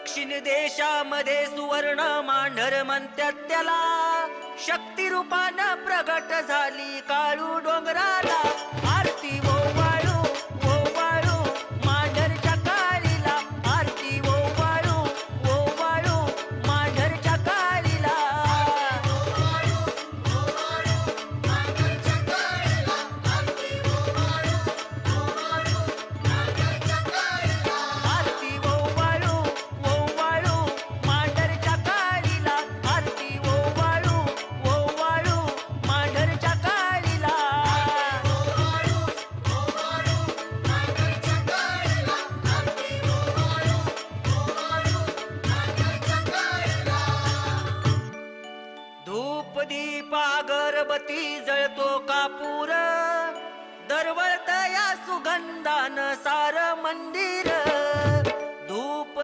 दक्षिण देशामध्ये सुवर्ण मांढर म्हणतात त्याला, शक्ती रूपानं प्रगट झाली काळू डोंगराला. आरती ओवाळू ओवाळू मांढरच्या काळीला, आरती ओवाळू ओवाळू मांढरच्या काळीला. आरती ओवाळू ओवाळू मांढरच्या काळीला, आरती ओवाळू ओवाळू मांढरच्या काळीला. धूप दीप अगरबत्ती जळतो कापूर, दरवळत या सुगंधान सार मंदिर.